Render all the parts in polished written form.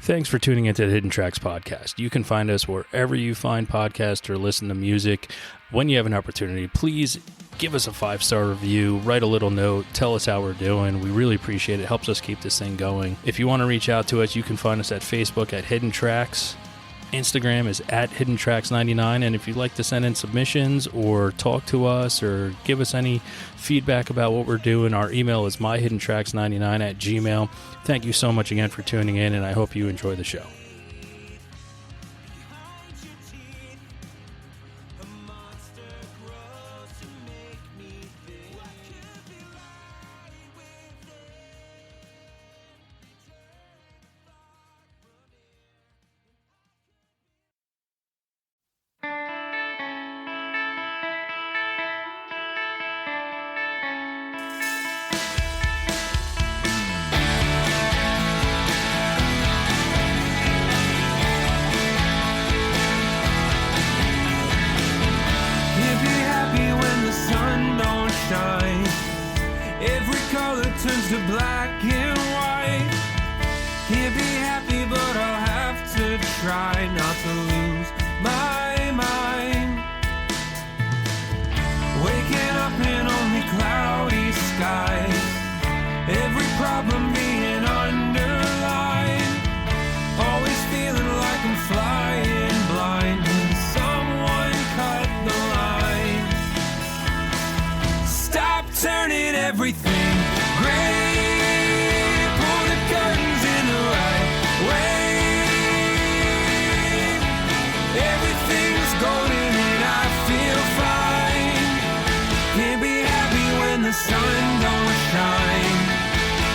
Thanks for tuning into the Hidden Tracks podcast. You can find us wherever you find podcasts or listen to music. When you have an opportunity, please give us a 5-star review, write a little note, tell us how we're doing. We really appreciate it. It helps us keep this thing going. If you want to reach out to us, you can find us at Facebook at Hidden Tracks. Instagram is at HiddenTracks99, and if you'd like to send in submissions or talk to us or give us any feedback about what we're doing, our email is myhiddentracks99@gmail.com. Thank you so much again for tuning in, and I hope you enjoy the show. Turns to black and white. Can't be happy, but I'll have to try not to lose my mind. Waking up in only cloudy skies, every problem being underlined. Always feeling like I'm flying blind when someone cut the line. Stop turning everything the sun don't shine.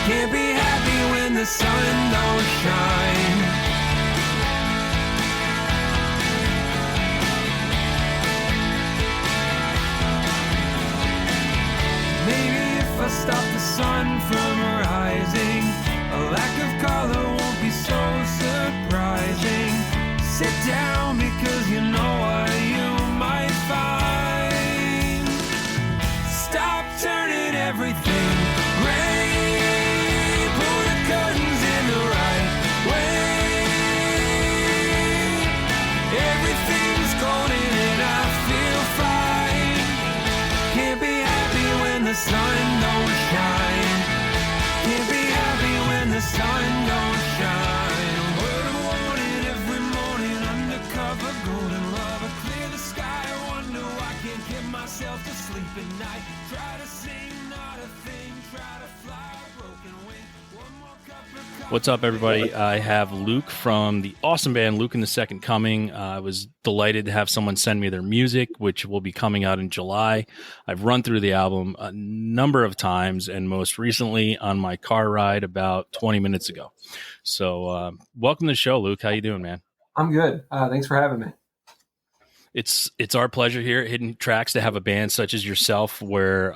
Can't be happy when the sun don't shine. Maybe if I stop the sun from rising, a lack of color won't be so surprising. Sit down because you know what you might find. Stop turning everything gray. Pull the curtains in the right way. Everything's golden and I feel fine. Can't be happy when the sun don't shine. Can't be happy when the sun don't shine. Word of warning every morning, undercover golden lover. Clear the sky, wonder why I can't get myself to sleep at night. Try to sing, not a thing. Try to fly a broken wing. One more cup of coffee. What's up, everybody? I have Luke from the awesome band Luke and the Second Coming. I was delighted to have someone send me their music, which will be coming out in July. I've run through the album a number of times, and most recently on my car ride about 20 minutes ago. So welcome to the show, Luke. How you doing, man? I'm good. Thanks for having me. It's our pleasure here at Hidden Tracks to have a band such as yourself where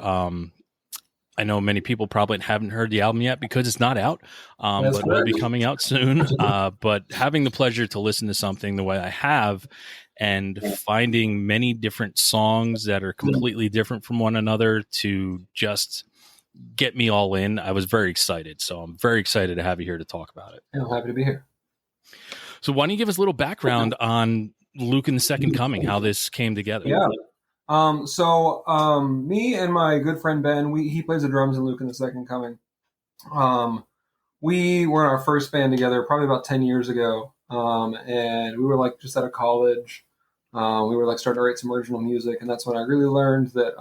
I know many people probably haven't heard the album yet because it's not out, but will be coming out soon. But having the pleasure to listen to something the way I have and finding many different songs that are completely different from one another to just get me all in, I was very excited. So I'm very excited to have you here to talk about it. I'm happy to be here. So why don't you give us a little background on Luke and the Second Coming, how this came together? Yeah. Me and my good friend Ben, he plays the drums in Luke and the Second Coming. We were in our first band together probably about 10 years ago. And we were like just out of college. We were like starting to write some original music. And that's when I really learned that,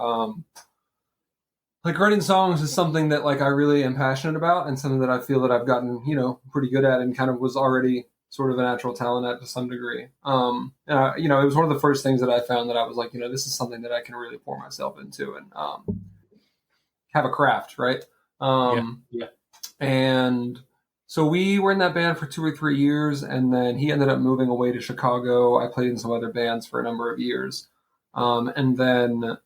like writing songs is something that like I really am passionate about and something that I feel that I've gotten, pretty good at and kind of was already sort of a natural talent at to some degree. It was one of the first things that I found that I was like, this is something that I can really pour myself into and have a craft, right? Yeah. And so we were in that band for 2 or 3 years, and then he ended up moving away to Chicago. I played in some other bands for a number of years. And then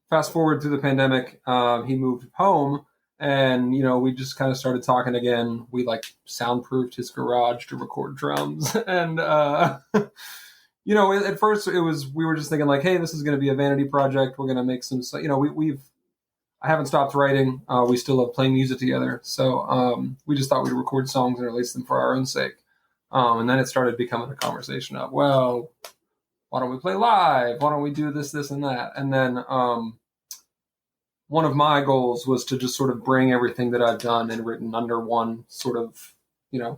fast forward through the pandemic, he moved home. And, we just kind of started talking again. We like soundproofed his garage to record drums. And, at first we were just thinking like, hey, this is going to be a vanity project. We're going to make some, I haven't stopped writing. We still love playing music together. So, we just thought we'd record songs and release them for our own sake. And then it started becoming a conversation of, well, why don't we play live? Why don't we do this, this, and that? And then one of my goals was to just sort of bring everything that I've done and written under one sort of,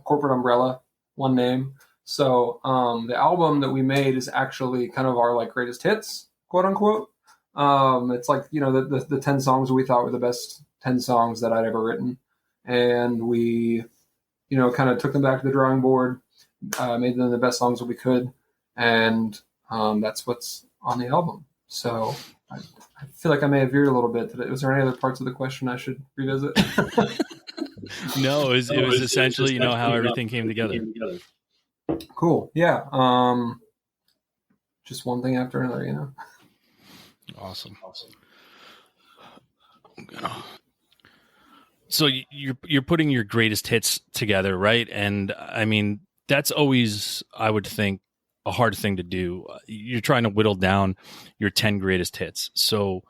corporate umbrella, one name. So the album that we made is actually kind of our like greatest hits, quote unquote. It's like, the 10 songs we thought were the best 10 songs that I'd ever written. And we, kind of took them back to the drawing board, made them the best songs that we could. And that's what's on the album. So I feel like I may have veered a little bit today. Was there any other parts of the question I should revisit? No, it was essentially, how everything came together. Cool. Yeah. Just one thing after another, Awesome. So you're putting your greatest hits together, right? And I mean, that's always, I would think, a hard thing to do. You're trying to whittle down your 10 greatest hits. So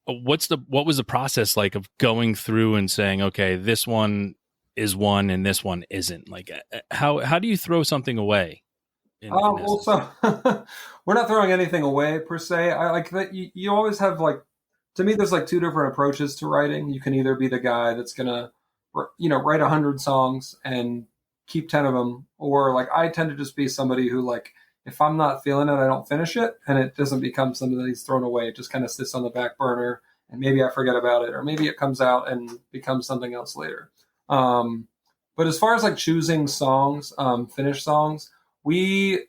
what was the process like of going through and saying, okay, this one is one and this one isn't? Like, how do you throw something away? Well, so we're not throwing anything away per se. I like that you always have like, to me, there's like two different approaches to writing. You can either be the guy that's gonna, write 100 songs and keep 10 of them, or like I tend to just be somebody who like, if I'm not feeling it, I don't finish it, and it doesn't become something that he's thrown away. It just kind of sits on the back burner, and maybe I forget about it, or maybe it comes out and becomes something else later. But as far as like choosing songs, finished songs, we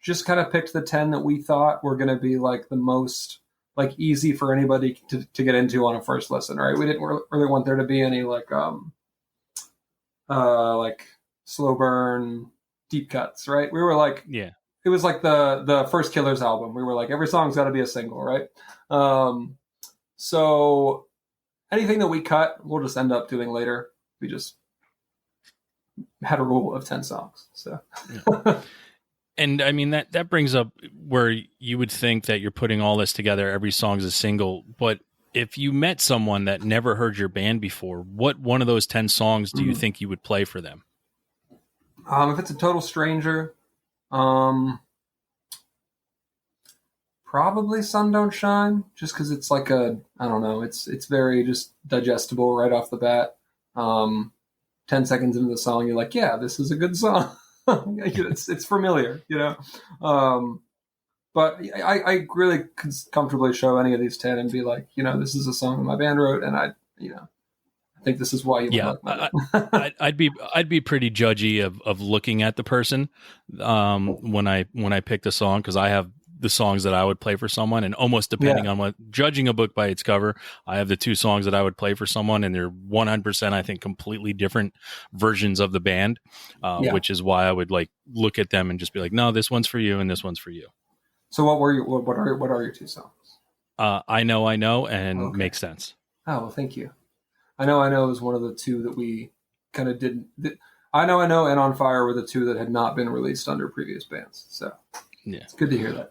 just kind of picked the 10 that we thought were going to be like the most like easy for anybody to get into on a first listen, right? We didn't really want there to be any like slow burn deep cuts, right? We were like, yeah. It was like the first Killers album. We were like, every song's got to be a single, right? So anything that we cut, we'll just end up doing later. We just had a rule of 10 songs. So, yeah. And I mean, that brings up where you would think that you're putting all this together, every song's a single. But if you met someone that never heard your band before, what one of those 10 songs do you think you would play for them? If it's a total stranger, probably Sun Don't Shine, just because it's like I don't know, it's very just digestible right off the bat. 10 seconds into the song, you're like, yeah, this is a good song. it's familiar, but I really could comfortably show any of these 10 and be like, this is a song that my band wrote, and I think this is why you like my I'd be pretty judgy of looking at the person when I picked a song, because I have the songs that I would play for someone, and almost depending on what, judging a book by its cover, I have the two songs that I would play for someone, and they're 100% I think completely different versions of the band, which is why I would like look at them and just be like, no, this one's for you and this one's for you. So what are your two songs? I know, and Makes Sense. Oh, well, thank you. I know is one of the two that we kind of didn't. I know, and On Fire were the two that had not been released under previous bands. So yeah, it's good to hear that.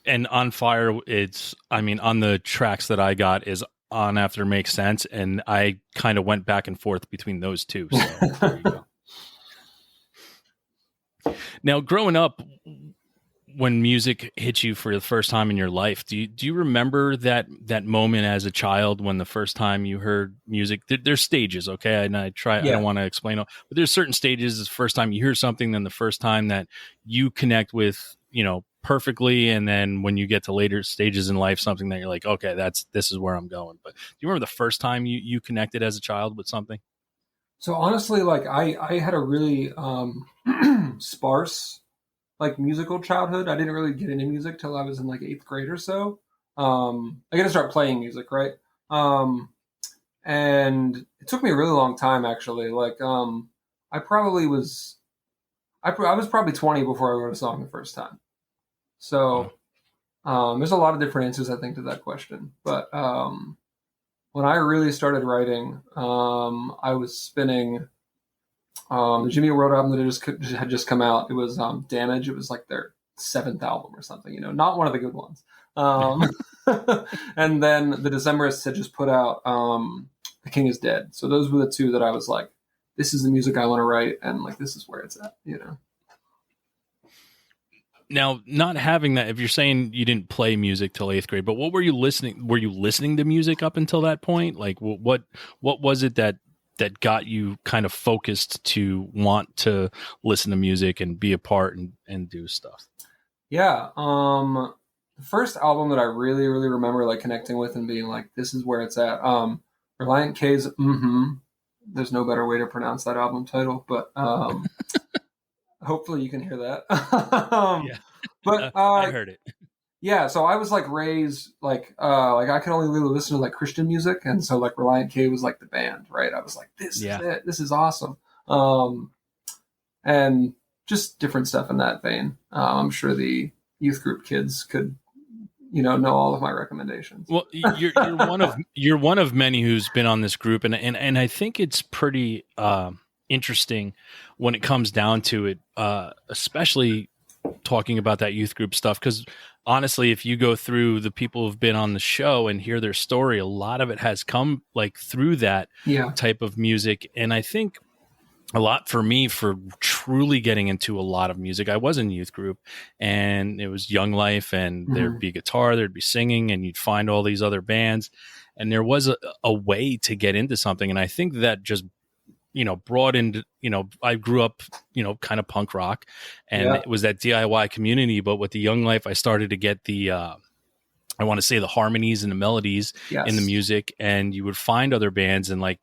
And On Fire, on the tracks that I got is on after Makes Sense, and I kind of went back and forth between those two. So there you go. Now, growing up, when music hit you for the first time in your life, do you remember that moment as a child when the first time you heard music? There's stages, okay? And I don't want to explain it, but there's certain stages. The first time you hear something, then the first time that you connect with, perfectly, and then when you get to later stages in life, something that you're like, okay, this is where I'm going. But do you remember the first time you connected as a child with something? So honestly, like I had a really sparse like musical childhood. I didn't really get into music till I was in like 8th grade or so. I got to start playing music, right? And it took me a really long time, actually. Like, I was probably 20 before I wrote a song the first time. So, there's a lot of different answers, I think, to that question. But, when I really started writing, I was spinning, the Jimmy World album that had just come out. It was Damage. It was like their 7th album or something, not one of the good ones. And then the Decemberists had just put out The King is Dead. So those were the two that I was like this is the music I want to write, and like this is where it's at, you know. Now, not having that, if you're saying you didn't play music till 8th grade, but what were you listening? Were you listening to music up until that point? Like, what was it that got you kind of focused to want to listen to music and be a part and do stuff? Yeah. The first album that I really, really remember like connecting with and being like, this is where it's at. Reliant K's There's no better way to pronounce that album title, but hopefully you can hear that. Yeah. But I heard it. Yeah, so I was like raised like I could only really listen to like Christian music, and so like Reliant K was like the band, right? I was like, this is it. This is awesome. And just different stuff in that vein. I'm sure the youth group kids could, know all of my recommendations. Well, you're one of many who's been on this group, and I think it's pretty interesting when it comes down to it, especially talking about that youth group stuff. Because honestly, if you go through the people who've been on the show and hear their story, a lot of it has come like through that type of music. And I think a lot for me for truly getting into a lot of music, I was in youth group, and it was Young Life, and there'd be guitar, there'd be singing, and you'd find all these other bands, and there was a way to get into something. And I think that just, brought into, I grew up, kind of punk rock, and it was that DIY community. But with the Young Life, I started to get the, I want to say the harmonies and the melodies in the music, and you would find other bands, and like,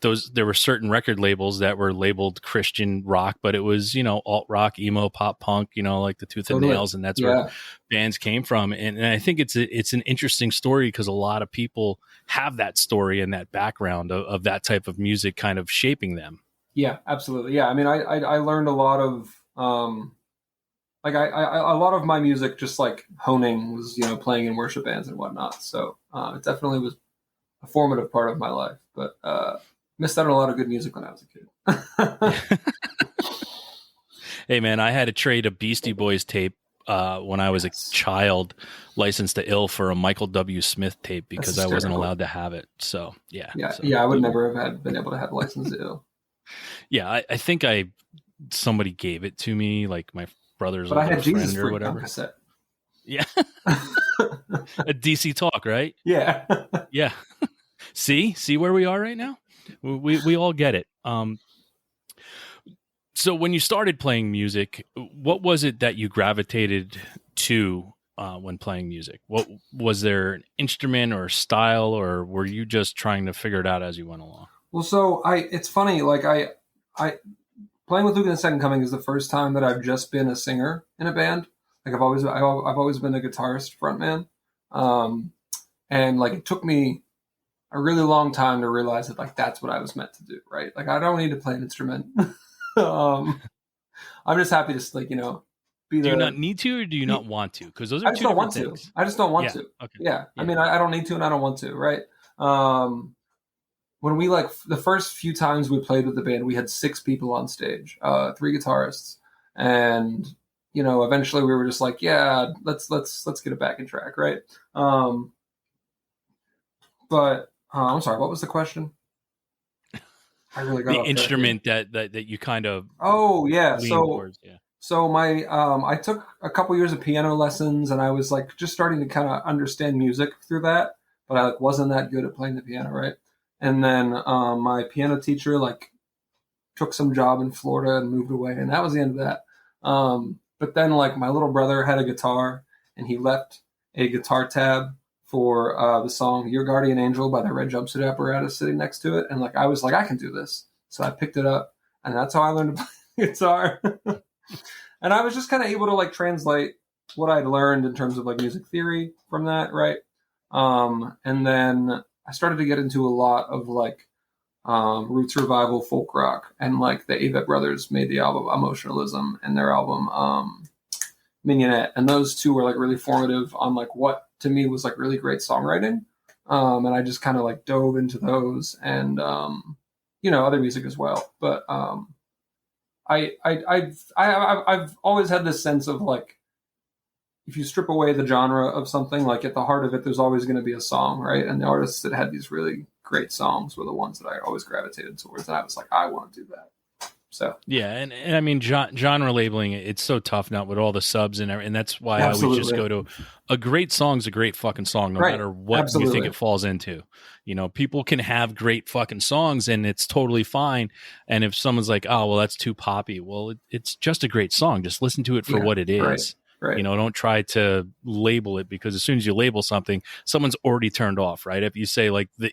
there were certain record labels that were labeled Christian rock, but it was, alt rock, emo, pop punk, like the Tooth and Nails. And that's where bands came from. And I think it's an interesting story, because a lot of people have that story and that background of that type of music kind of shaping them. Yeah, absolutely. Yeah. I mean, I learned a lot of, a lot of my music, just like honing was, playing in worship bands and whatnot. So it definitely was a formative part of my life, but, missed out on a lot of good music when I was a kid. Hey man, I had to trade a Beastie Boys tape when I was a child, Licensed to Ill, for a Michael W. Smith tape, because I wasn't allowed to have it. So yeah. I would never have been able to have Licensed to Ill. Yeah, I think somebody gave it to me, like my brother's but I had Jesus friend or whatever. Cassette. Yeah. A DC Talk, right? Yeah. Yeah. See where we are right now? We all get it. So when you started playing music, what was it that you gravitated to when playing music? What was there, an instrument or style, or were you just trying to figure it out as you went along? Well, so it's funny. Like I playing with Luke and the Second Coming is the first time that I've just been a singer in a band. Like I've always been a guitarist frontman, and like it took me a really long time to realize that like that's what I was meant to do, right? Like I don't need to play an instrument. I'm just happy to like, be. Do you not need to, or do you not want to? Because those are two different things. I just don't want to. Okay. Yeah. I mean, I don't need to, and I don't want to, right? When we the first few times we played with the band, we had 6 people on stage, 3 guitarists, and eventually we were just like, yeah, let's get it back in track, right? But I'm sorry, what was the question? I really got the instrument that you kind of So my I took a couple years of piano lessons, and I was like just starting to kind of understand music through that, but I like wasn't that good at playing the piano, right? And then my piano teacher like took some job in Florida and moved away, and that was the end of that. But then like my little brother had a guitar, and he left a guitar tab for the song Your Guardian Angel by the Red Jumpsuit Apparatus sitting next to it. And like I was like, I can do this. So I picked it up, and that's how I learned to play guitar. And I was just kind of able to like translate what I'd learned in terms of like music theory from that, right? And then I started to get into a lot of like roots revival folk rock, and like the Avett Brothers made the album Emotionalism and their album Mignonette, and those two were like really formative on like what to me was like really great songwriting. And I just kind of like dove into those, and other music as well. But I've always had this sense of like, if you strip away the genre of something, like at the heart of it, there's always going to be a song, right? And the artists that had these really great songs were the ones that I always gravitated towards. And I was like, I want to do that. So Yeah, and I mean genre labeling, it's so tough now with all the subs and that's why I always just go to a great song's a great fucking song, no matter what you think it falls into. You know, people can have great fucking songs and it's totally fine. And if someone's like, oh, well, that's too poppy, well, it's just a great song. Just listen to it for what it is. Right. You know, don't try to label it, because as soon as you label something, someone's already turned off, right? If you say like the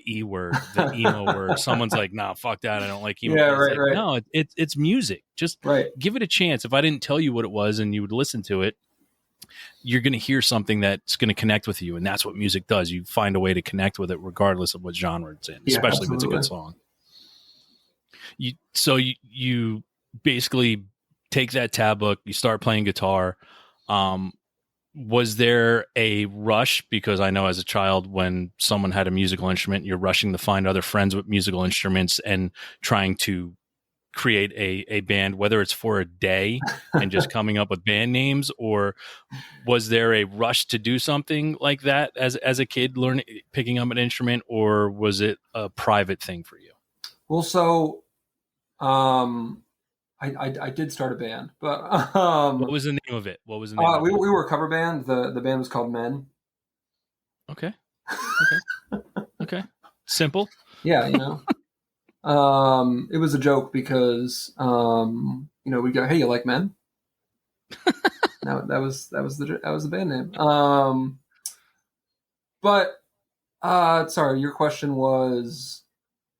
E word, the emo word, someone's like, nah, fuck that. I don't like emo. Yeah, right. No, it's music. Just give it a chance. If I didn't tell you what it was and you would listen to it, you're going to hear something that's going to connect with you. And that's what music does. You find a way to connect with it regardless of what genre it's in, especially if it's a good song. You basically take that tab book, you start playing guitar. Was there a rush? Because I know as a child, when someone had a musical instrument, you're rushing to find other friends with musical instruments and trying to create a band, whether it's for a day and just coming up with band names, or was there a rush to do something like that as a kid picking up an instrument, or was it a private thing for you? Well, so, I did start a band, but what was the name of it? What was the name? We were a cover band. The band was called Men. Okay. Okay. Simple. Yeah, you know. It was a joke because you know, we go, hey, you like men? that was the band name. But sorry, your question was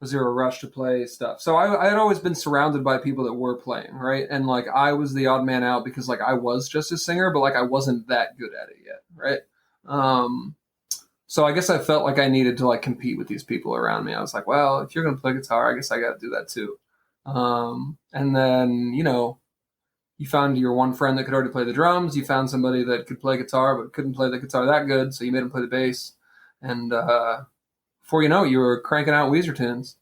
there a rush to play stuff? So I had always been surrounded by people that were playing, right? And like I was the odd man out because like I was just a singer, but like I wasn't that good at it yet, right? So I guess I felt like I needed to like compete with these people around me. I was like, well, if you're going to play guitar, I guess I got to do that too. And then, you know, you found your one friend that could already play the drums. You found somebody that could play guitar but couldn't play the guitar that good, so you made him play the bass. And before you know it, you were cranking out Weezer tunes.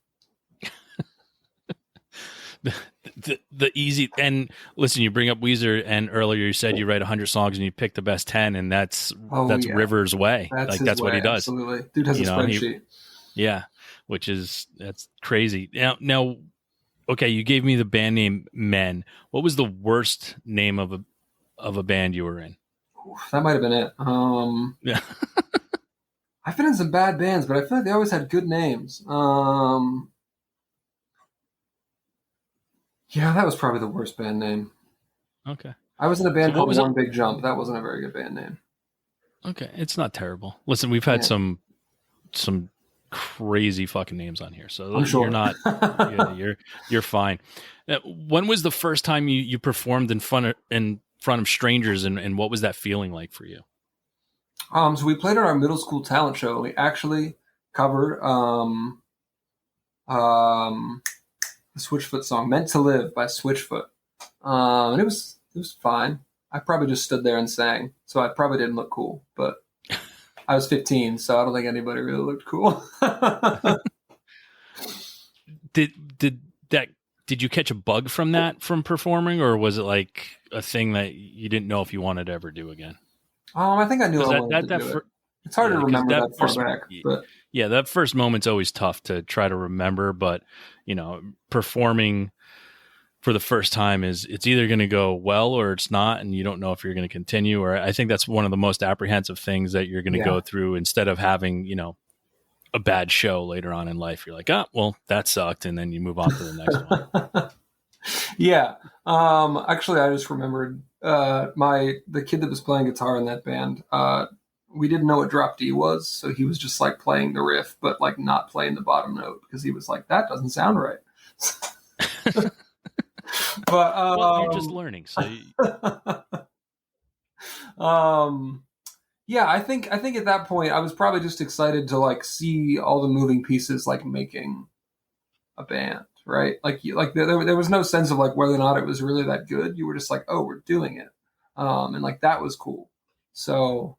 The easy, and listen, you bring up Weezer, and earlier you said you write 100 songs and you pick the best 10, and that's Rivers' way. That's what he does. Absolutely, dude has a spreadsheet. That's crazy. Now, okay, you gave me the band name Men. What was the worst name of a band you were in? That might have been it. Yeah. I've been in some bad bands, but I feel like they always had good names. Yeah, that was probably the worst band name. Okay. I was in a band called One Big Jump. That wasn't a very good band name. Okay, it's not terrible. Listen, we've had some crazy fucking names on here, so I'm sure. You're not. You're fine. When was the first time you performed in front of strangers, and what was that feeling like for you? So we played at our middle school talent show. We actually covered the Switchfoot song "Meant to Live" by Switchfoot, and it was fine. I probably just stood there and sang, so I probably didn't look cool, but I was 15, so I don't think anybody really looked cool. Did you catch a bug from performing, or was it like a thing that you didn't know if you wanted to ever do again? I think I knew I wanted to do it. It's hard to remember that far back. But yeah, that first moment's always tough to try to remember. But you know, performing for the first time it's either going to go well or it's not, and you don't know if you're going to continue. Or I think that's one of the most apprehensive things that you're going to go through. Instead of having a bad show later on in life, you're like, well, that sucked, and then you move on to the next one. Yeah. Actually, I just remembered the kid that was playing guitar in that band. We didn't know what drop D was, so he was just like playing the riff, but like not playing the bottom note because he was like, that doesn't sound right. But well, you're just learning, so. Yeah, I think at that point I was probably just excited to like see all the moving pieces like making a band, right? Like there was no sense of like whether or not it was really that good. You were just like, oh, we're doing it, and like that was cool. So,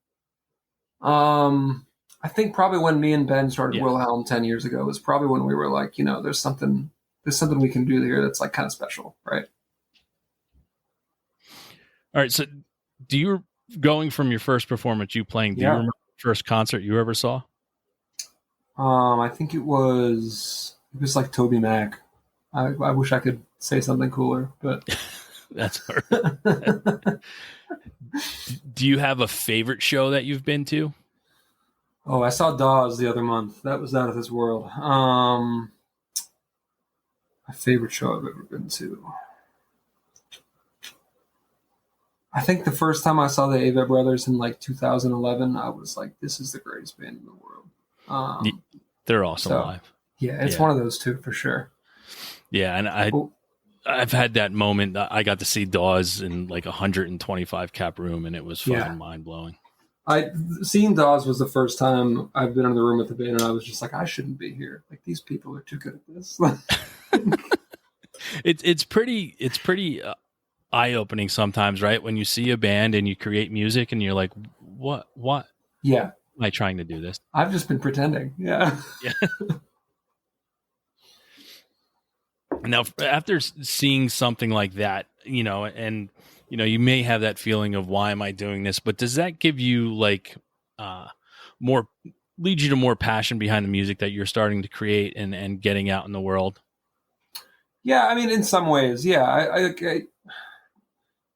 I think probably when me and Ben started Wilhelm 10 years ago was probably when we were like, there's something we can do here that's like kind of special, right? All right. So, do you going from your first performance, you playing? Do you remember the first concert you ever saw? I think it was like Toby Mac. I wish I could say something cooler, but That's hard. Do you have a favorite show that you've been to? oh, I saw Dawes the other month. That was out of this world. My favorite show I've ever been to. I think the first time I saw the Ava Brothers in like 2011, I was like, "This is the greatest band in the world." They're awesome so, live. Yeah, it's Yeah. one of those two for sure. Yeah, and I've had that moment. I got to see Dawes in like 125 cap room, and it was fucking mind blowing. Seeing Dawes was the first time I've been in the room with the band, and I was just like, I shouldn't be here. Like, these people are too good at this. It's pretty eye opening sometimes, right? When you see a band and you create music, and you're like, what? Yeah, Am I trying to do this? I've just been pretending. Yeah. Yeah. Now, after seeing something like that, and you may have that feeling of why am I doing this? But does that give you like more, lead you to more passion behind the music that you're starting to create and getting out in the world? Yeah, I mean, in some ways, yeah. I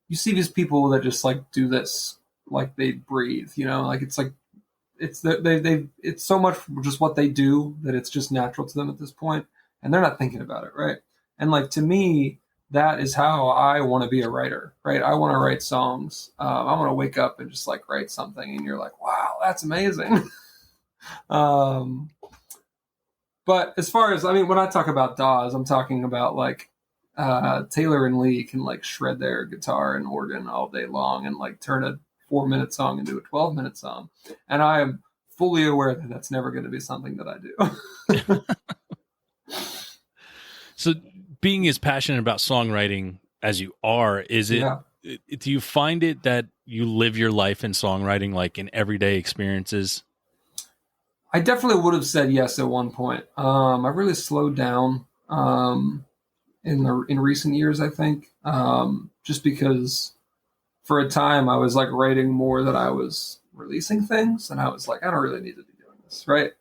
you see these people that just like do this like they breathe, like it's like it's so much just what they do that it's just natural to them at this point, and they're not thinking about it, right? And like to me, that is how I want to be a writer, right? I want to write songs. I want to wake up and just like write something, and you're like, wow, that's amazing. But as far as, I mean, when I talk about Dawes, I'm talking about like Taylor and Lee can like shred their guitar and organ all day long and like turn a 4-minute song into a 12-minute song. And I am fully aware that that's never going to be something that I do. So being as passionate about songwriting as you are, do you find it that you live your life in songwriting, like in everyday experiences? I definitely would have said yes at one point. I really slowed down in recent years, I think, just because for a time I was like writing more than I was releasing things, and I was like, I don't really need to be doing this, right?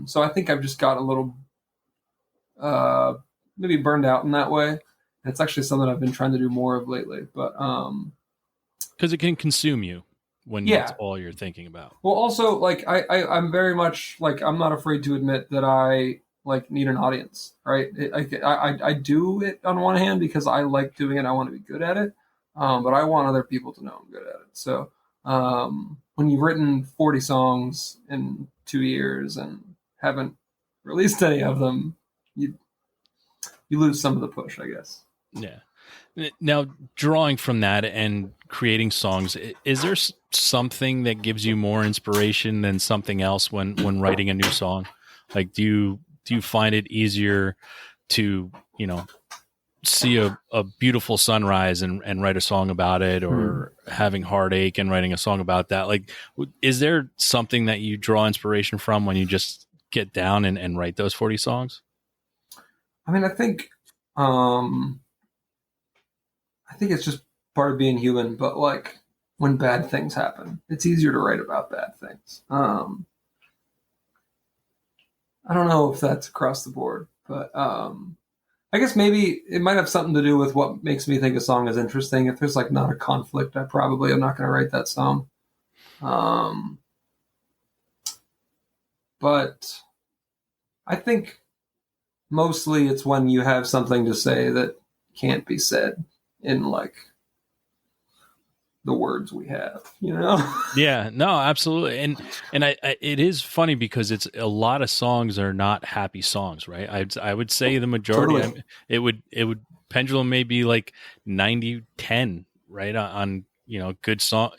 So I think I've just got a little maybe burned out in that way. It's actually something I've been trying to do more of lately, but because it can consume you when that's all you're thinking about. Well, also, like I'm very much like, I'm not afraid to admit that I like need an audience, right? I do it on one hand because I like doing it. I want to be good at it, but I want other people to know I'm good at it. So when you've written 40 songs in 2 years and haven't released any of them, you lose some of the push, I guess. Yeah. Now, drawing from that and creating songs, is there something that gives you more inspiration than something else when writing a new song? Like, do you find it easier to, see a beautiful sunrise and write a song about it, or having heartache and writing a song about that? Like, is there something that you draw inspiration from when you just get down and write those 40 songs? I mean, I think it's just part of being human, but like when bad things happen, it's easier to write about bad things. I don't know if that's across the board, but I guess maybe it might have something to do with what makes me think a song is interesting. If there's like not a conflict, I probably am not going to write that song. But I think mostly it's when you have something to say that can't be said in like the words we have, Yeah, no, absolutely. And I it is funny because it's a lot of songs are not happy songs, right? I would say the majority, Totally. it would pendulum may be like 90-10, right? On good song,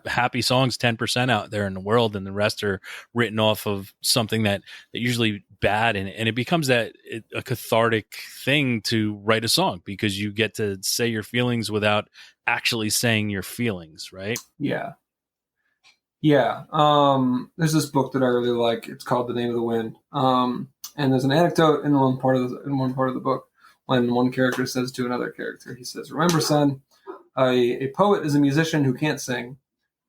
happy songs, 10% out there in the world, and the rest are written off of something that usually bad, and it becomes a cathartic thing to write a song because you get to say your feelings without actually saying your feelings, right? Yeah. There's this book that I really like. It's called The Name of the Wind. And there's an anecdote in one part of the book when one character says to another character, he says, "Remember, son, a poet is a musician who can't sing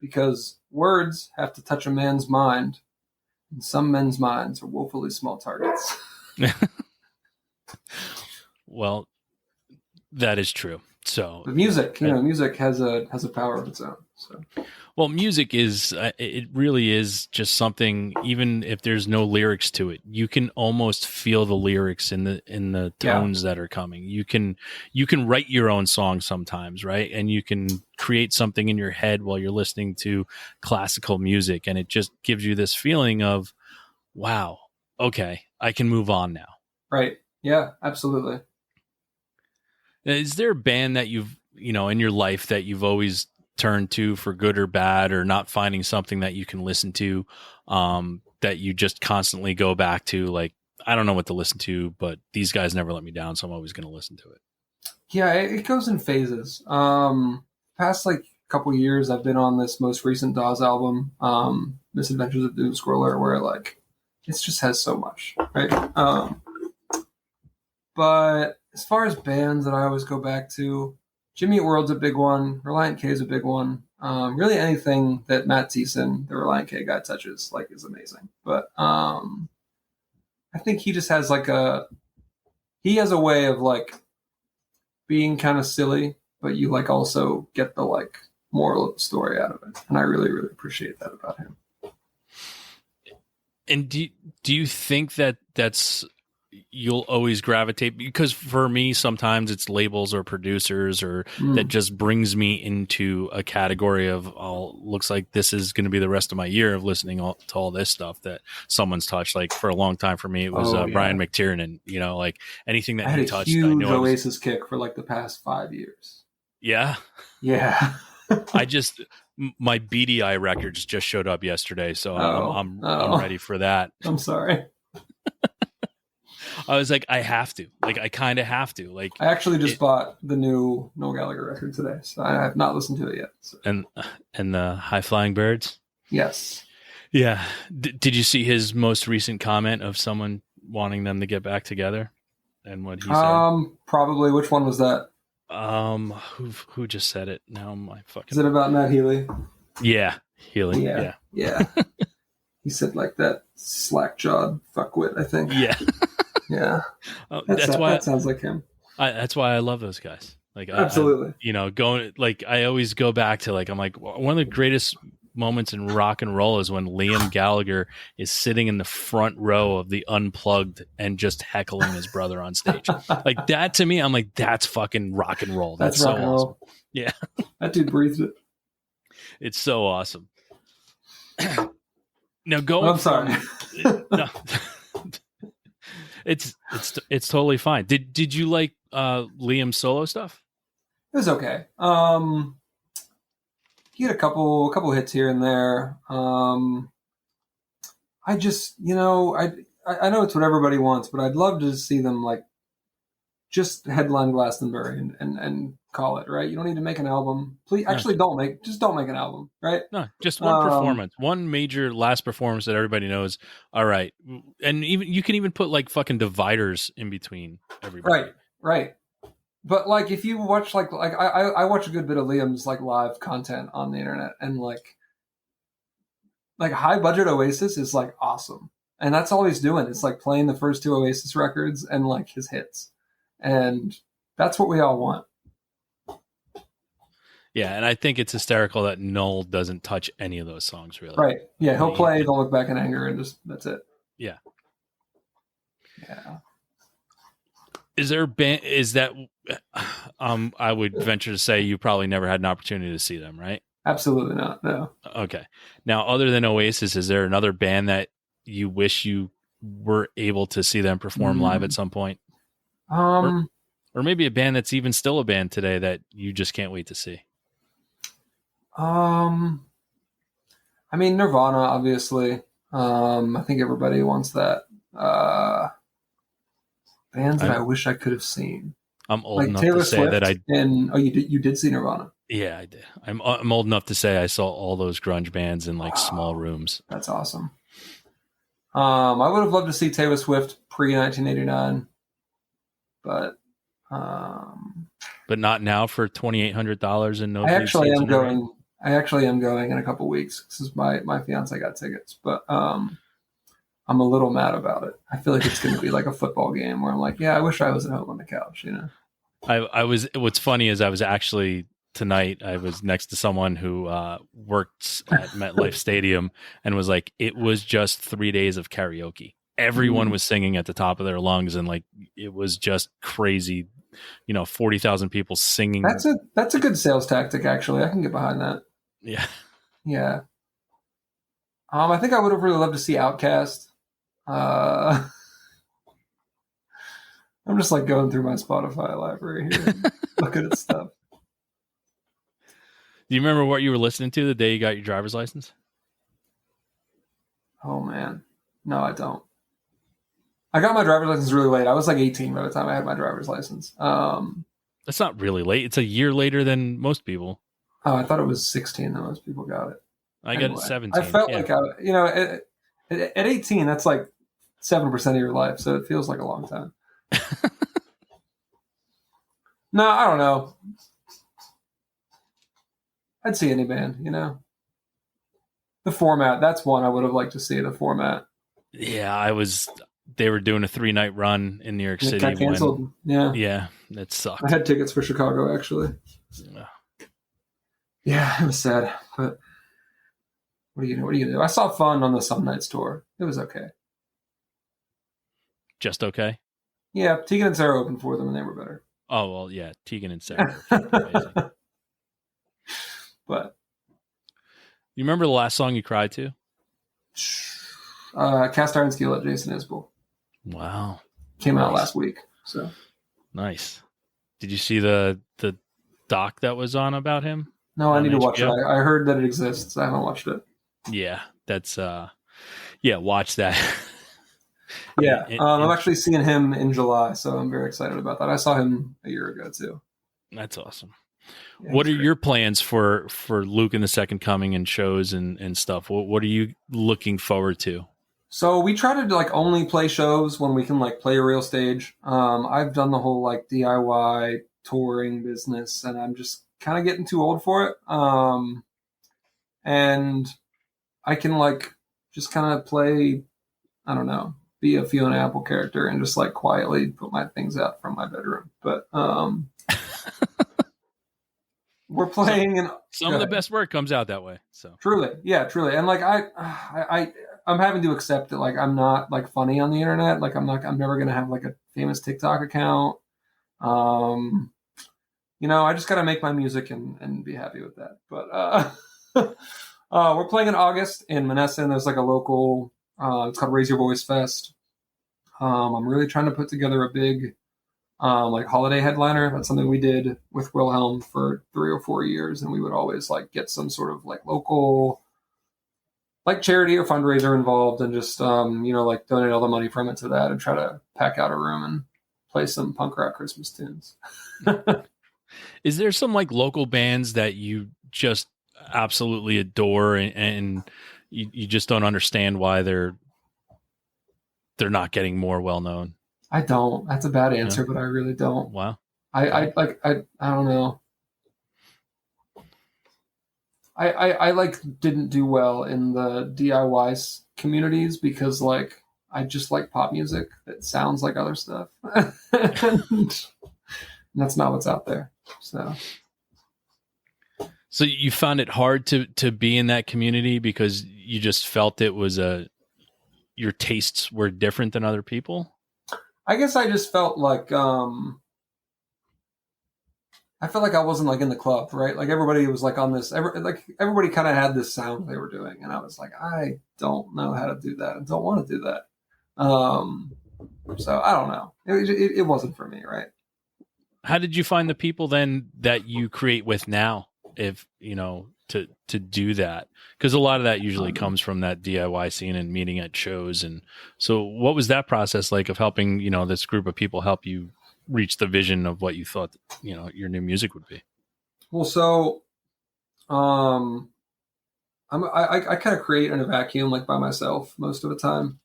because words have to touch a man's mind, And some men's minds are woefully small targets. Well, that is true. So, But music, music has a power of its own. So, well, music is it really is just something. Even if there's no lyrics to it, you can almost feel the lyrics in the tones that are coming. You can write your own song sometimes, right? And you can create something in your head while you're listening to classical music, and it just gives you this feeling of, wow, okay, I can move on now. Right? Yeah, absolutely. Is there a band that you've, in your life that you've always turned to for good or bad, or not finding something that you can listen to, that you just constantly go back to? Like, I don't know what to listen to, but these guys never let me down, so I'm always going to listen to it. Yeah, it goes in phases. Past like couple years, I've been on this most recent Dawes album, Misadventures of Doom Scroller, where like it just has so much, right? But as far as bands that I always go back to, Jimmy Eat World's a big one. Reliant K is a big one. Really anything that Matt Thiessen, the Reliant K guy, touches like is amazing. But I think he just has he has a way of like being kind of silly, but you like also get the like moral of the story out of it. And I really, really appreciate that about him. And do you think that that's you'll always gravitate? Because for me, sometimes it's labels or producers or that just brings me into a category of, looks like this is going to be the rest of my year of listening to all this stuff that someone's touched. Like for a long time for me, it was Brian McTiernan, like anything that he touched. I had a huge Oasis kick for like the past 5 years. Yeah. Yeah. My BDI records just showed up yesterday, so I'm ready for that. I'm sorry. I was like, I have to. Like, I kind of have to. Like, I actually just bought the new Noel Gallagher record today, so I have not listened to it yet. So. And the High Flying Birds? Yes. Yeah. Did you see his most recent comment of someone wanting them to get back together? And what he said? Probably. Which one was that? Who just said it? Now my fucking. Is it about Matt Healy? Yeah, Healy. Yeah. He said like that slack-jawed fuckwit, I think. Yeah. Yeah. That sounds like him. That's why I love those guys. Like, absolutely. I always go back to I'm like, one of the greatest moments in rock and roll is when Liam Gallagher is sitting in the front row of the Unplugged and just heckling his brother on stage. Like that to me, I'm like, that's fucking rock and roll. That's rock so and roll. Awesome. Yeah. That dude breathed it. It's so awesome. Now going. I'm sorry. No. It's totally fine. Did you like Liam's solo stuff? It was okay. He had a couple hits here and there. I just, I know it's what everybody wants, but I'd love to see them like just headline Glastonbury and call it, right? You don't need to make an album. Please, actually, don't make an album, right? No, just one performance, one major last performance that everybody knows. All right, and even you can even put like fucking dividers in between everybody. Right. But like, if you watch like I watch a good bit of Liam's like live content on the internet, and like high budget Oasis is like awesome, and that's all he's doing. It's like playing the first two Oasis records and like his hits, and that's what we all want. Yeah, and I think it's hysterical that Noel doesn't touch any of those songs, really. Right. Yeah, he'll play Don't Look Back in Anger, and just that's it. Yeah. Yeah. Is there a band? Is that? I would venture to say you probably never had an opportunity to see them, right? Absolutely not. No. Okay. Now, other than Oasis, is there another band that you wish you were able to see them perform live at some point? Or maybe a band that's even still a band today that you just can't wait to see. I mean, Nirvana, obviously. I think everybody wants that. Bands that I wish I could have seen. I'm old enough Taylor to say Swift that you did see Nirvana. Yeah, I did. I'm old enough to say I saw all those grunge bands in like small rooms. That's awesome. I would have loved to see Taylor Swift pre-1989, but not now for $2,800 and no. I actually am going in a couple weeks. This is my fiance got tickets, but I'm a little mad about it. I feel like it's going to be like a football game where I'm like, yeah, I wish I was at home on the couch, you know? What's funny is I was actually tonight, I was next to someone who works at MetLife Stadium and was like, it was just 3 days of karaoke. Everyone was singing at the top of their lungs, and like, it was just crazy. 40,000 people singing. That's a good sales tactic, actually. I can get behind that. Yeah. Yeah. I think I would have really loved to see Outkast. I'm just like going through my Spotify library here, looking at stuff. Do you remember what you were listening to the day you got your driver's license? Oh man, no, I don't. I got my driver's license really late. I was like 18 by the time I had my driver's license. That's not really late. It's a year later than most people. Oh, I thought it was 16 that most people got it. I got it 17. I felt like at 18, that's like 7% of your life, so it feels like a long time. No, I don't know. I'd see any band, The Format, that's one I would have liked to see, The Format. Yeah, they were doing a 3-night run in New York City. Got canceled. Yeah, that sucked. I had tickets for Chicago, actually. Yeah, it was sad, but what are you gonna do? I saw Fun on the Some Nights tour. It was okay. Just okay? Yeah, Tegan and Sarah opened for them, and they were better. Oh, well, yeah, Tegan and Sarah are amazing. But you remember the last song you cried to? Cast Iron Steel at Jason Isbell. Wow. Came out last week. So nice. Did you see the doc that was on about him? No, I need to watch it. I heard that it exists. I haven't watched it. Yeah, that's watch that. Yeah, I'm actually seeing him in July, so I'm very excited about that. I saw him a year ago too. That's awesome. Yeah, what are your plans for Luke and the Second Coming and shows and stuff? What are you looking forward to? So we try to like only play shows when we can like play a real stage. I've done the whole like DIY touring business, and I'm just kind of getting too old for it. And I can like just kind of play, I don't know, be a Fiona Apple character and just like quietly put my things out from my bedroom. But we're playing, some of the best work comes out that way. So truly, and like I'm having to accept that like I'm not like funny on the internet. Like I'm never gonna have like a famous TikTok account. I just gotta make my music and be happy with that. But we're playing in August in Menneson. There's like a local. It's called Raise Your Voice Fest. I'm really trying to put together a big like holiday headliner. That's something we did with Wilhelm for 3 or 4 years, and we would always like get some sort of like local like charity or fundraiser involved, and just like donate all the money from it to that and try to pack out a room and play some punk rock Christmas tunes. Is there some like local bands that you just absolutely adore and you just don't understand why they're not getting more well known? I don't. That's a bad answer, but I really don't. Wow. I don't know. I like didn't do well in the DIY communities because like I just like pop music that sounds like other stuff. And that's not what's out there. So you found it hard to be in that community because you just felt it was your tastes were different than other people? I guess I just felt like I felt like I wasn't like in the club, right? Like everybody was like on this, everybody kind of had this sound they were doing, and I was like, I don't know how to do that. I don't want to do that. So I don't know. It wasn't for me, right? How did you find the people then that you create with now? If to do that, because a lot of that usually comes from that DIY scene and meeting at shows, and so what was that process like of helping this group of people help you reach the vision of what you thought your new music would be? Well, so I kind of create in a vacuum, like by myself most of the time.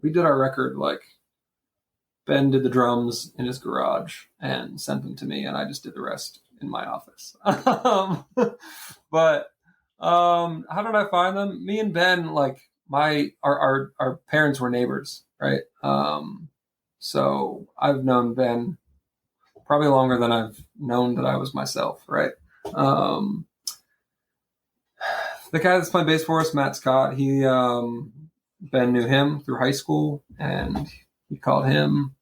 We did our record, like Ben did the drums in his garage and sent them to me, and I just did the rest in my office. But how did I find them? Me and Ben, like our parents were neighbors, right? So I've known Ben probably longer than I've known that I was myself, right? The guy that's playing bass for us, Matt Scott, Ben knew him through high school, and he called him,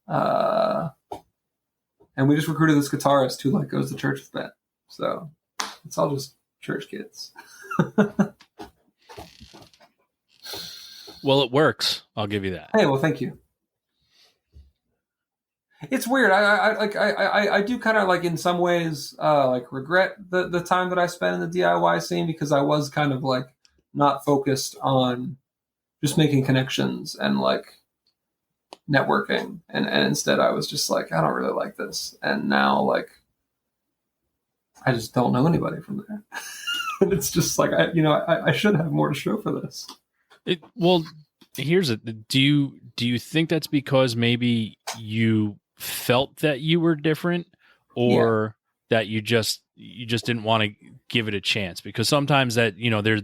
and we just recruited this guitarist who like goes to church with Ben. So it's all just church kids. Well, it works. I'll give you that. Hey, well, thank you. It's weird. I do kind of like in some ways like regret the time that I spent in the DIY scene, because I was kind of like not focused on just making connections and like networking, and instead I was just like, I don't really like this, and now like I just don't know anybody from there. And it's just like I should have more to show for this. Well, here's it. Do you think that's because maybe you felt that you were different, or that you just didn't want to give it a chance? Because sometimes that,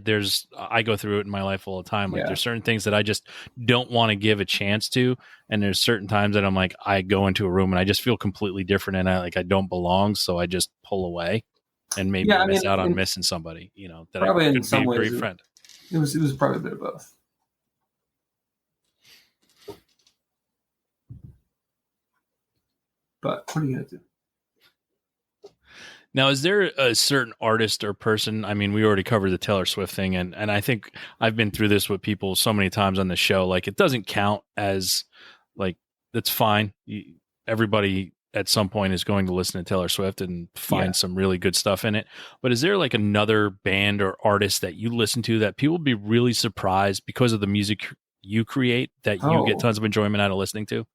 there's I go through it in my life all the time. Like there's certain things that I just don't want to give a chance to. And there's certain times that I'm like, I go into a room and I just feel completely different, and I don't belong. So I just pull away and maybe miss out on missing somebody, that probably I could in some be a ways great friend. It was probably a bit of both. But what are you going to do? Now, is there a certain artist or person? I mean, we already covered the Taylor Swift thing, and I think I've been through this with people so many times on the show. Like, it doesn't count as, like, that's fine. Everybody at some point is going to listen to Taylor Swift and find some really good stuff in it. But is there like another band or artist that you listen to that people would be really surprised because of the music you create that you get tons of enjoyment out of listening to?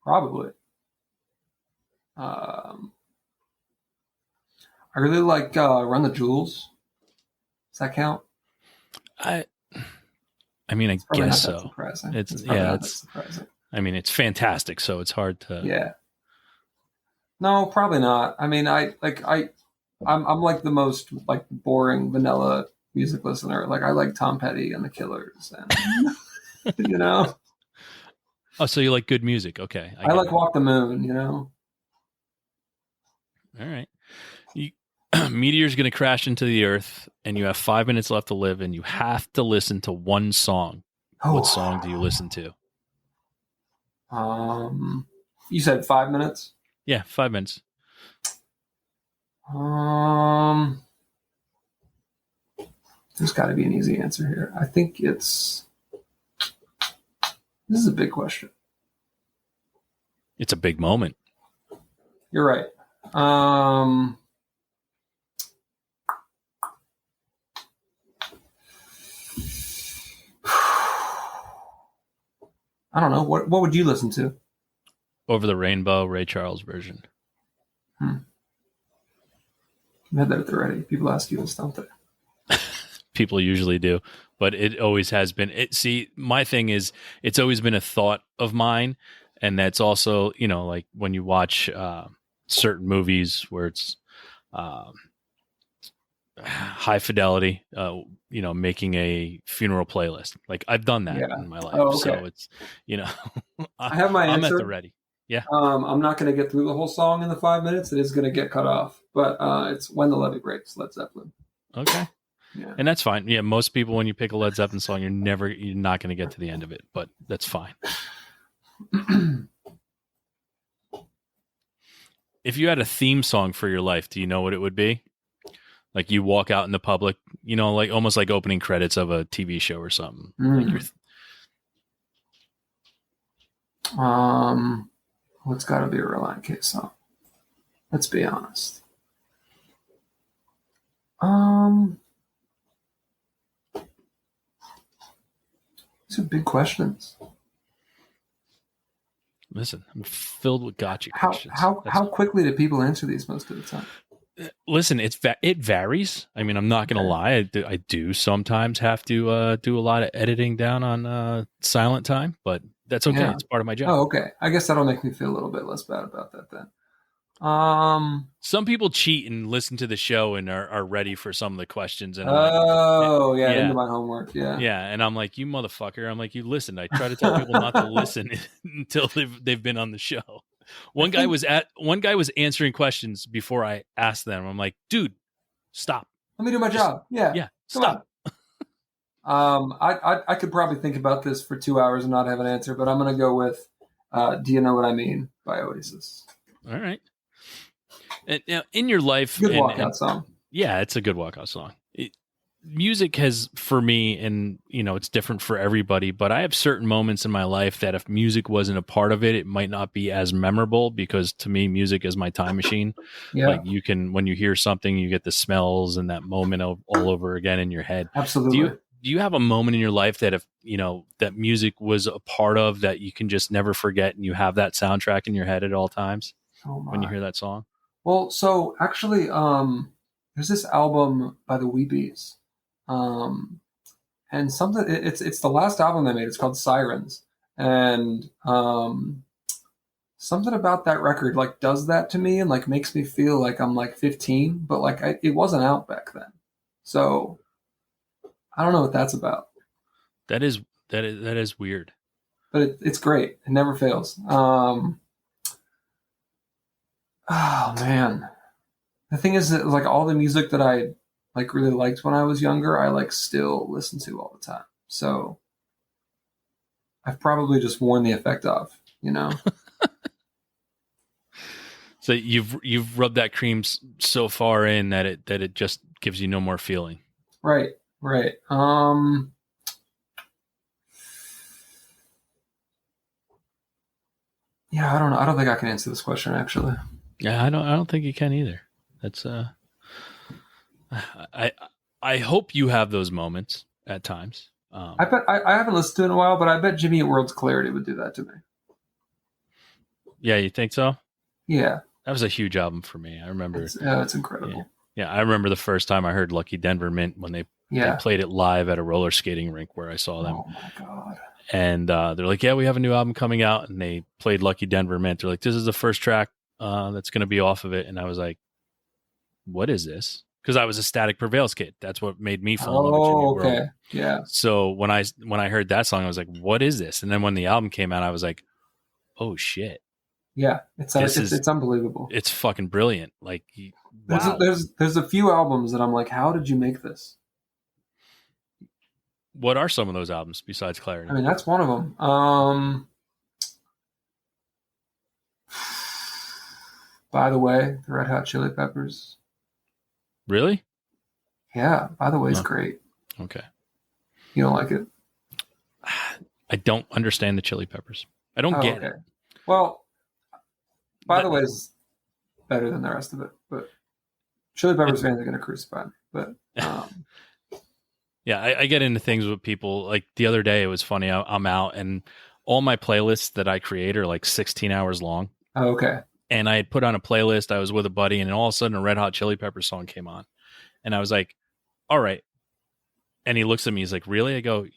Probably. I really like Run the Jewels. Does that count? I mean, I guess so. Surprising. It's surprising. I mean, it's fantastic, so it's hard to. Yeah. No, probably not. I mean, I'm like the most like boring vanilla music listener. Like I like Tom Petty and the Killers, and Oh, so you like good music? Okay, I like Walk the Moon. All right. Meteor's going to crash into the earth, and you have 5 minutes left to live, and you have to listen to one song. What song do you listen to? You said 5 minutes? Yeah, 5 minutes. There's got to be an easy answer here. I think this is a big question. It's a big moment. You're right. I don't know. What would you listen to? Over the Rainbow, Ray Charles version. You had that at the ready. People ask you this, don't they? People usually do, but it always has been. My thing is, it's always been a thought of mine, and that's also, like when you watch certain movies where it's high fidelity, making a funeral playlist. Like I've done that in my life, so it's I have my answer. I'm at the ready. Yeah. I'm not going to get through the whole song in the 5 minutes. It is going to get cut off, but it's When the Levee Breaks, Led Zeppelin. Okay. Yeah. And that's fine. Yeah. Most people, when you pick a Led Zeppelin song, you're not going to get to the end of it, but that's fine. If you had a theme song for your life, do you know what it would be? Like you walk out in the public, like almost like opening credits of a TV show or something. It's got to be a Relient K song. Let's be honest. These are big questions. Listen, I'm filled with gotcha questions. How quickly do people answer these most of the time? Listen, it varies. I mean, I'm not going to lie. I do sometimes have to do a lot of editing down on silent time, but that's okay. Yeah. It's part of my job. Oh, okay. I guess that'll make me feel a little bit less bad about that then. Some people cheat and listen to the show and are ready for some of the questions. And I'm Oh, like, yeah, I didn't do my homework. Yeah. yeah. And I'm like, you motherfucker. I'm like, you listen. I try to tell people not to listen until they've been on the show. One guy was answering questions before I asked them. I'm like, dude, stop. Let me do my job. Yeah. Yeah. Come Stop. on. I could probably think about this for 2 hours and not have an answer, but I'm going to go with Do You Know What I Mean by Oasis. All right. And now in your life, Good walkout song. Yeah, it's a good walkout song. Music has, for me, and it's different for everybody, but I have certain moments in my life that if music wasn't a part of it, it might not be as memorable, because to me, music is my time machine. Yeah. Like when you hear something, you get the smells and that moment all over again in your head. Absolutely. Do you have a moment in your life that if that music was a part of, that you can just never forget, and you have that soundtrack in your head at all times when you hear that song? Well, so actually, there's this album by the Weebies, and something. It's the last album they made. It's called Sirens, and something about that record like does that to me and like makes me feel like I'm like 15, but like it wasn't out back then, so I don't know what that's about. That is weird, but it's great. It never fails. Oh man, the thing is that like all the music that I like really liked when I was younger, I like still listen to all the time. So I've probably just worn the effect off, So you've rubbed that cream so far in that it just gives you no more feeling. Right. Yeah, I don't know. I don't think I can answer this question actually. Yeah, I don't think you can either. That's I hope you have those moments at times. I bet I haven't listened to it in a while, but I bet Jimmy at World's Clarity would do that to me. Yeah, you think so? Yeah. That was a huge album for me. I remember. It's incredible. Yeah, I remember the first time I heard Lucky Denver Mint when they played it live at a roller skating rink where I saw them. Oh my God. And they're like, yeah, we have a new album coming out. And they played Lucky Denver Mint. They're like, this is the first track that's going to be off of it. And I was like, what is this? Because I was a Static Prevails kid. That's what made me fall in love with Jimmy World. Okay. Yeah. So when I heard that song, I was like, what is this? And then when the album came out, I was like, oh shit. Yeah, it's unbelievable. It's fucking brilliant. Like, wow. There's a few albums that I'm like, how did you make this? What are some of those albums besides Clarity? I mean, that's one of them. By the Way, the Red Hot Chili Peppers. Really? Yeah, By the Way is great. Okay. You don't like it? I don't understand the Chili Peppers. I don't get it. Well, By the Way is better than the rest of it, but Chili Peppers fans are going to crucify me. But yeah, I get into things with people. Like the other day, it was funny. I'm out, and all my playlists that I create are like 16 hours long. Oh, okay. And I had put on a playlist. I was with a buddy, and all of a sudden, a Red Hot Chili Peppers song came on, and I was like, "All right." And he looks at me. He's like, "Really?" I go,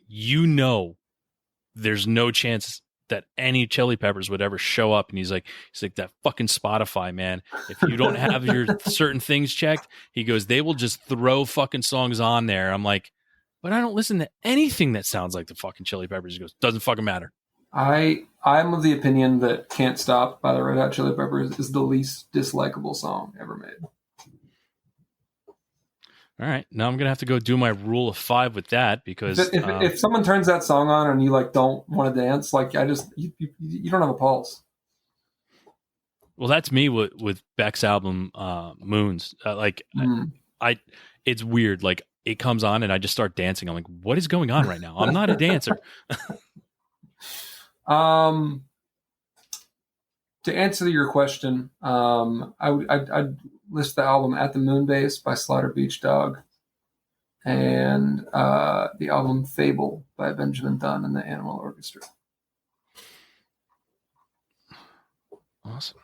there's no chance that any Chili Peppers would ever show up. And he's like, that fucking Spotify, man. If you don't have your certain things checked, he goes, they will just throw fucking songs on there. I'm like, but I don't listen to anything that sounds like the fucking Chili Peppers. He goes, doesn't fucking matter. I'm of the opinion that Can't Stop by the Red Hot Chili Peppers is the least dislikable song ever made. All right. Now I'm going to have to go do my rule of 5 with that, because if someone turns that song on and you like don't want to dance, like you don't have a pulse. Well, that's me with Beck's album, Moons. It's weird. Like it comes on and I just start dancing. I'm like, what is going on right now? I'm not a dancer. To answer your question, I'd list the album At the Moon Base by Slaughter Beach Dog, and the album Fable by Benjamin Dunn and the Animal Orchestra. Awesome.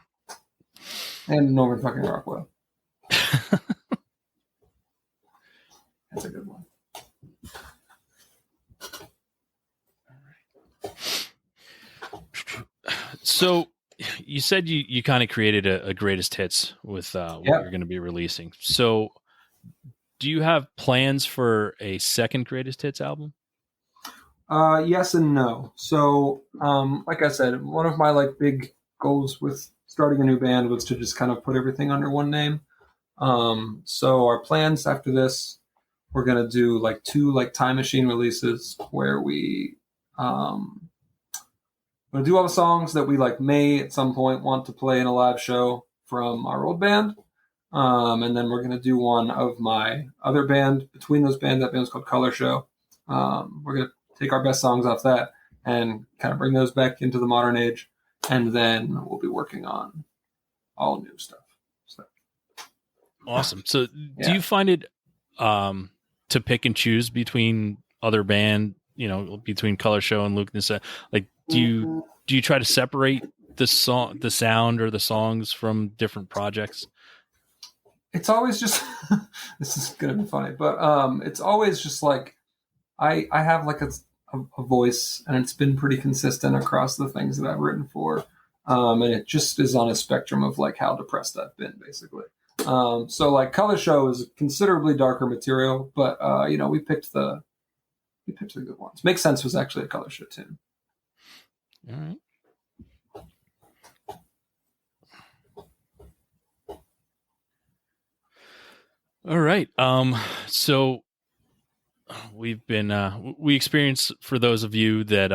And Norman fucking Rockwell. That's a good one. So you said you kind of created a greatest hits with what Yeah. you're going to be releasing. So do you have plans for a second greatest hits album? Yes and no. So, like I said, one of my like big goals with starting a new band was to just kind of put everything under one name. So our plans after this, we're gonna do like 2 like Time Machine releases where we gonna do all the songs that we like may at some point want to play in a live show from our old band. And then we're gonna do one of my other band. Between those bands, that band's called Color Show. We're gonna take our best songs off that and kind of bring those back into the modern age, and then we'll be working on all new stuff. So. Awesome. So do you find it to pick and choose between other band, between Color Show and Luke Nissa? Like, do you try to separate the sound or the songs from different projects? It's always just this is gonna be funny, but it's always just like I have like a voice, and it's been pretty consistent across the things that I've written for, and it just is on a spectrum of like how depressed I've been, basically. So like Color Show is considerably darker material, but we picked the good ones. Make Sense was actually a Color Show tune. All right. All right. So we've been we experienced, for those of you that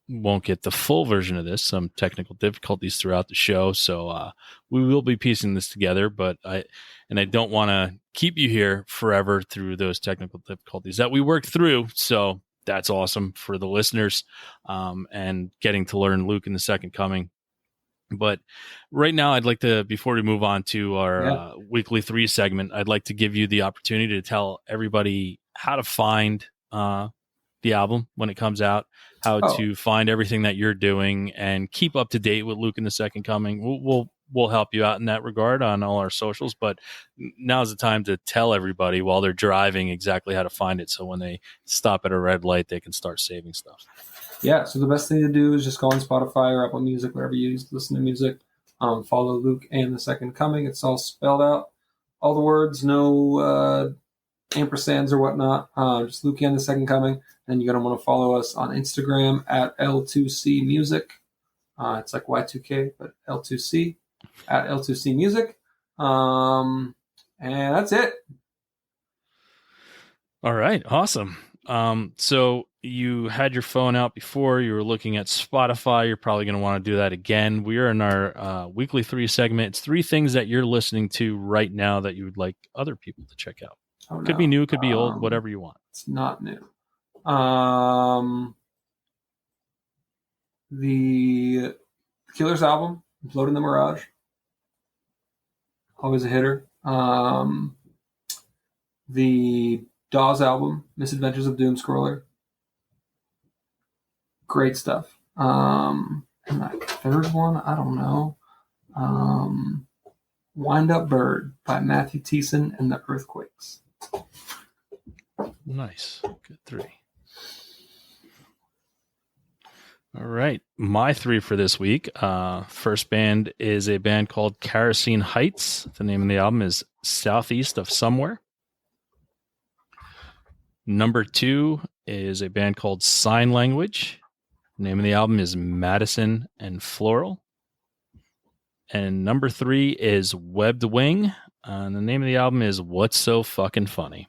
won't get the full version of this, some technical difficulties throughout the show. So we will be piecing this together, but I don't want to keep you here forever through those technical difficulties that we worked through. So that's awesome for the listeners, and getting to learn Luke in the Second Coming. But right now, I'd like to, before we move on to our weekly 3 segment, I'd like to give you the opportunity to tell everybody how to find the album when it comes out, how to find everything that you're doing, and keep up to date with Luke in the Second Coming. We'll help you out in that regard on all our socials, but now's the time to tell everybody while they're driving exactly how to find it, so when they stop at a red light, they can start saving stuff. Yeah, so the best thing to do is just go on Spotify or Apple Music, wherever you use to listen to music. Follow Luke and the Second Coming. It's all spelled out. All the words, no ampersands or whatnot. Just Luke and the Second Coming. And you're going to want to follow us on Instagram at L2C Music. It's like Y2K, but L2C at L2C Music. And that's it. All right. Awesome. So you had your phone out before, you were looking at Spotify. You're probably going to want to do that again. We are in our weekly 3 segment. It's 3 things that you're listening to right now that you would like other people to check out. Could be new, could be old, whatever you want. It's not new. The Killers album, Float in the Mirage. Always a hitter. The Dawes album, Misadventures of Doom Scroller. Great stuff. And that third one, I don't know. Wind Up Bird by Matthew Thiessen and the Earthquakes. Nice. Good 3. All right. My 3 for this week. First band is a band called Kerosene Heights. The name of the album is Southeast of Somewhere. Number 2 is a band called Sign Language. The name of the album is Madison and Floral. And number 3 is Webbed Wing. And the name of the album is What's So Fucking Funny.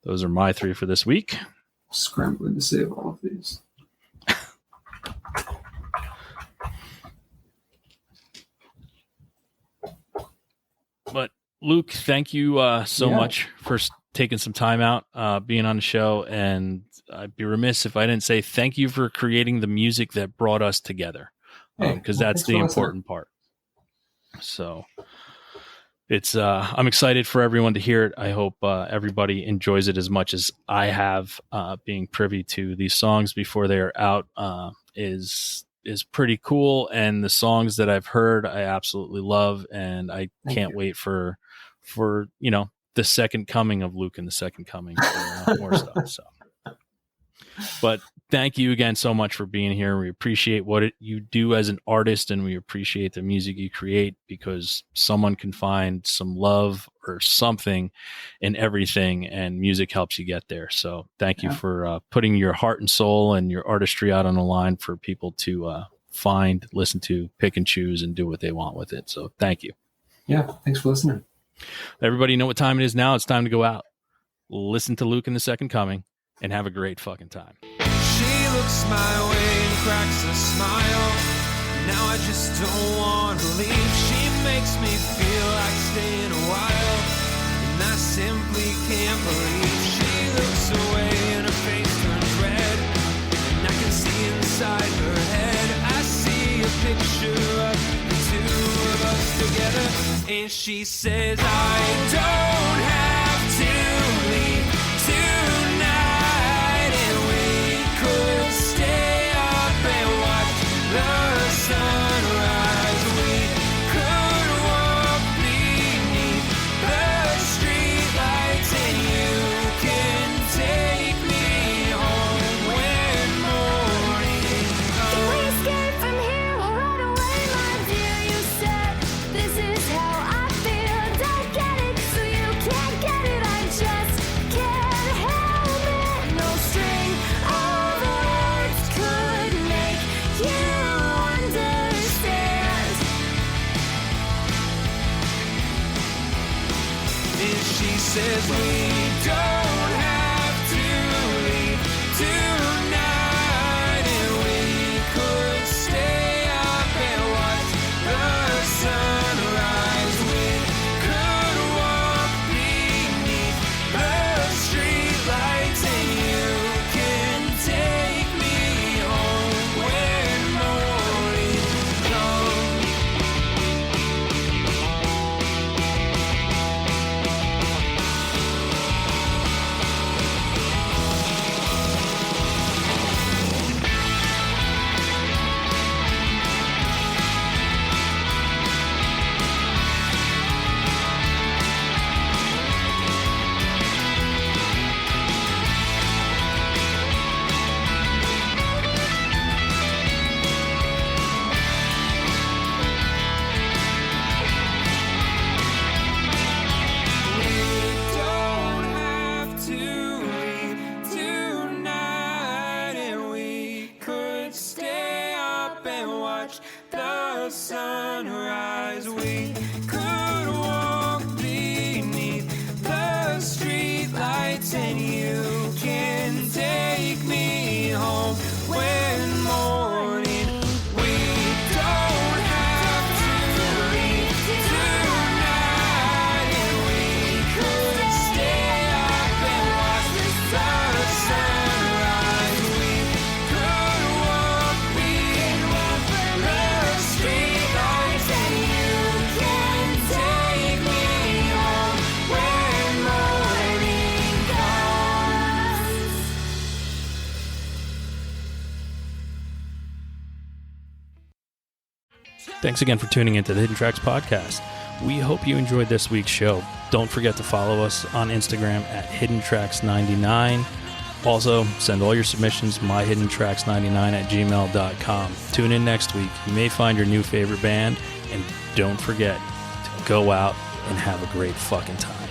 Those are my 3 for this week. Scrambling to save all of these. But Luke, thank you so much for taking some time out, being on the show, and I'd be remiss if I didn't say thank you for creating the music that brought us together, because that's the important part. So it's I'm excited for everyone to hear it. I hope everybody enjoys it as much as I have. Being privy to these songs before they are out is pretty cool, and the songs that I've heard I absolutely love, and I can't wait for the Second Coming of Luke and the Second Coming for more stuff. So But thank you again so much for being here. We appreciate what you do as an artist, and we appreciate the music you create, because someone can find some love or something in everything, and music helps you get there. So thank you for putting your heart and soul and your artistry out on the line for people to find, listen to, pick and choose, and do what they want with it. So thank you. Yeah, thanks for listening. Everybody know what time it is now. It's time to go out, listen to Luke and the Second Coming, and have a great fucking time. She looks my way and cracks a smile. Now I just don't want to leave. She makes me feel like staying a while, and I simply can't believe. She looks away and her face turns red, and I can see inside her head. I see a picture of the two of us together, and she says I don't have to leave tonight, and we could stay up and watch the sunrise. We could walk beneath the streetlights, and you can take me home when morning comes. Can we escape from here or run away, my dear? You said this is how I feel. Don't get it, so you can't get it. I just can't help it. No string of words could make you understand. And she says we don't have to leave tonight, and we could stay up and watch the sunrise. We could walk beneath the streetlights, and you can take me home when morning comes. Don't have to leave tonight, and we could stay up and watch the sunrise. We could walk beneath the streetlights, and you can take me home when morning. We don't have to leave tonight, and we could stay up and watch the sunrise. We could walk beneath the streetlights, and you can take me home when morning comes. Thanks again for tuning into the Hidden Tracks podcast. We hope you enjoyed this week's show. Don't forget to follow us on Instagram at HiddenTracks99. Also, send all your submissions myhiddentracks99@gmail.com. Tune in next week. You may find your new favorite band, and don't forget to go out and have a great fucking time.